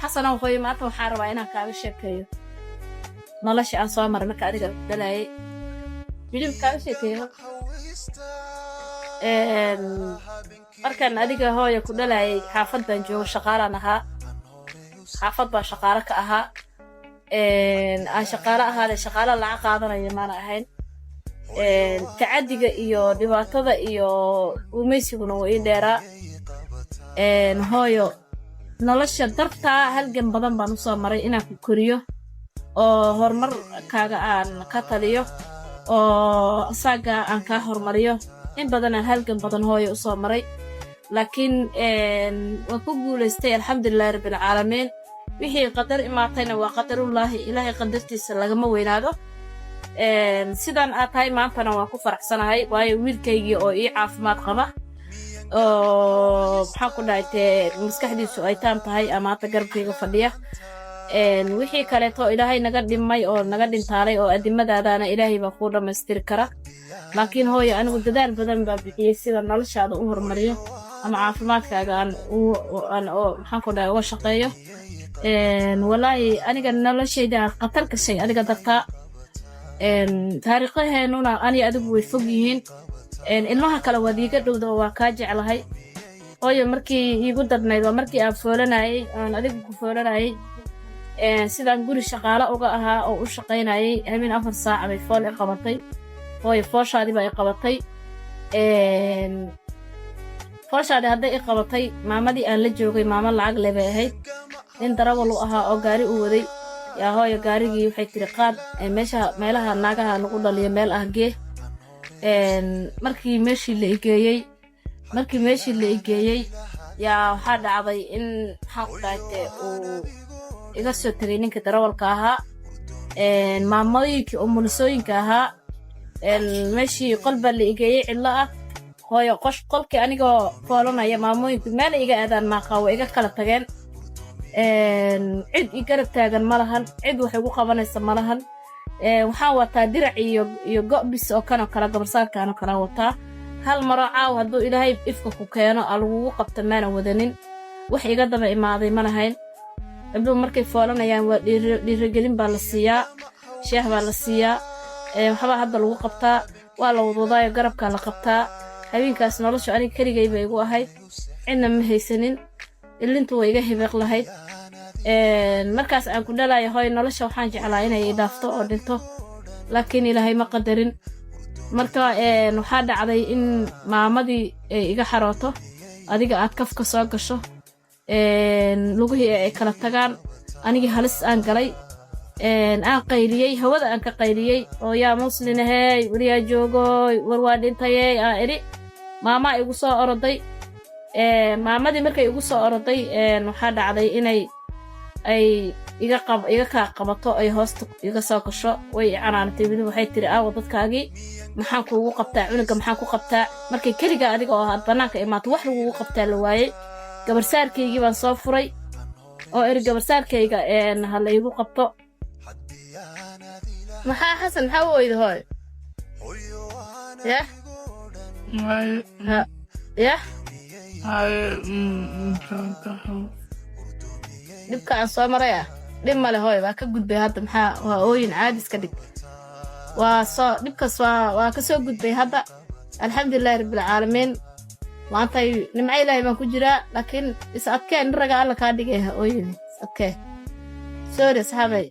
حسن وهوي ما توحر وأنا كابش كيو نلاش أنصار مرة كأريد دلائي بدون كابش كيو markaan adiga hooyo ku dhalay xaafadan joogo shaqaalanaha xaafad baa shaqaale ka ahaa aan shaqaale ahaade shaqaale lacag qaadanaya maana ahayn tacadiga iyo dhibaatada iyo umaysiguna waa ii dheeraa hooyo nolosha dartaa halgan badan baan usoo maray inaan ku koriyo oo horumar kaaga aan ka taliyo oo asaga aan ka hormariyo in badan aan halgan badan hooyo usoo maray laakiin waan ku guuleystay alxamdulillahi rabbil caalamiin wixii qadar imaatayna waa qadarullaahi ilaahay qadartiisa lagama weynaado sidaan aad tahay maantana waan ku faraxsanahay waayo wiilkaygii oo ii caafimaad qaba oo maxaan ku dhahay maskaxdiisu ay taan tahay amaanta garabkayga fadhiya wixii kaleeto ilaahay naga dhimay oo naga dhintaalay oo adimadaadana ilaahay baa kuu dhammaystiri kara laakiin hooyo anigu dadaal badan baa bixiyey sida noloshaada u horumariyo ama caafimaadkaaga aan maxaan ku dhahay uga shaqeeyo walaahi aniga noloshayda qatar gashay adiga dartaa taariikhaheenuna aniga adigu way fog yihiin ilmaha kale waad iiga dhowda waa kaa jeclahay hooyo markii iigu darnayd waa markii aan foolanayay aan adigu ku foolanayay sidaan guri shaqaale uga ahaa oo u shaqaynayay habeen 4 saac bay fool i qabatay hooyo fooshaadii baa i qabatay fooshaadii hadday i qabatay maamadii aan la joogay maamo lacag leh bay ahayd nin darawal u ahaa oo gaari u waday yaa hooyo gaarigii waxay tiri qaad meelaha naagaha lagu dhaliyo meel ah gee markii meeshii la igeeyey yaa waxaa dhacday in maxaan ku dhahay uu iga soo tagay ninka darawalka ahaa maamooyinkii oo mulisooyinka ahaa meeshii qol baa la igeeyey cidlo ah hooyo qolkii anigoo foolanaya maamooyinku meel iga aadaan maaqaa way iga kala tageen cid i garab taagan ma lahan cid wax igu qabanaysa ma lahan waxaan wataa dirac iyo go'bis oo kanoo kala gabarsaarkaanoo kala wataa hal maro caaw hadduu ilaahay ifka ku keeno lagugu qabta maana wadanin wax iga daba imaaday ma lahayn gabdhuhu markay foolanayaan waa dhiirigelin baa la siiyaa sheeh baa la siiyaa waxbaa hadda lagu qabtaa waa la wadwadaayo garabkaa la qabtaa habeenkaas noloshu aniga keligay bay igu ahayd cidna ma haysanin ilintu way iga hibeeq lahayd markaas aan ku dhalayo hooy nolosha waxaan jeclaa inay i dhaafto oo dhinto laakiin ilaahay ma qadarin marka waxaa dhacday in maamadii ay iga xarooto adiga aad kafka soo gasho lugihii ay kala tagaan anigii halis aan galay aan qayliyey hawada aan ka qayliyey oo yaa muslinahey wariyaa joogoy war waa dhintayey aan idhi maamaa igu soo oroday maamadii markay igu soo oroday waxaa dhacday inay ay iga kaa qabato ay hoosta iga soo gasho way canaanatay weli waxay tiri aawo dadkaagii maxaan kuugu qabtaa cunuga maxaan ku qabtaa markay keliga adiga oo aad bannaanka imaato wax lagugu qabtaa la waayey gabarsaarkaygii baan soo furay oo eri gabarsaarkayga ha la igu qabto maxaa xasan maxaa u oyda hooy yah yah dhibka aan soo maray dhib male hooy waa ka gudbay hadda maxaa waa ooyin caadis ka dhig dhibkaas waa ka soo gudbay hadda alxamdulillahi rabbil caalamiin maantay nimco ilaahay baan ku jiraa laakiin is adkee nin raga alla kaa dhigay ha ooyin is adkee sorry asxaabay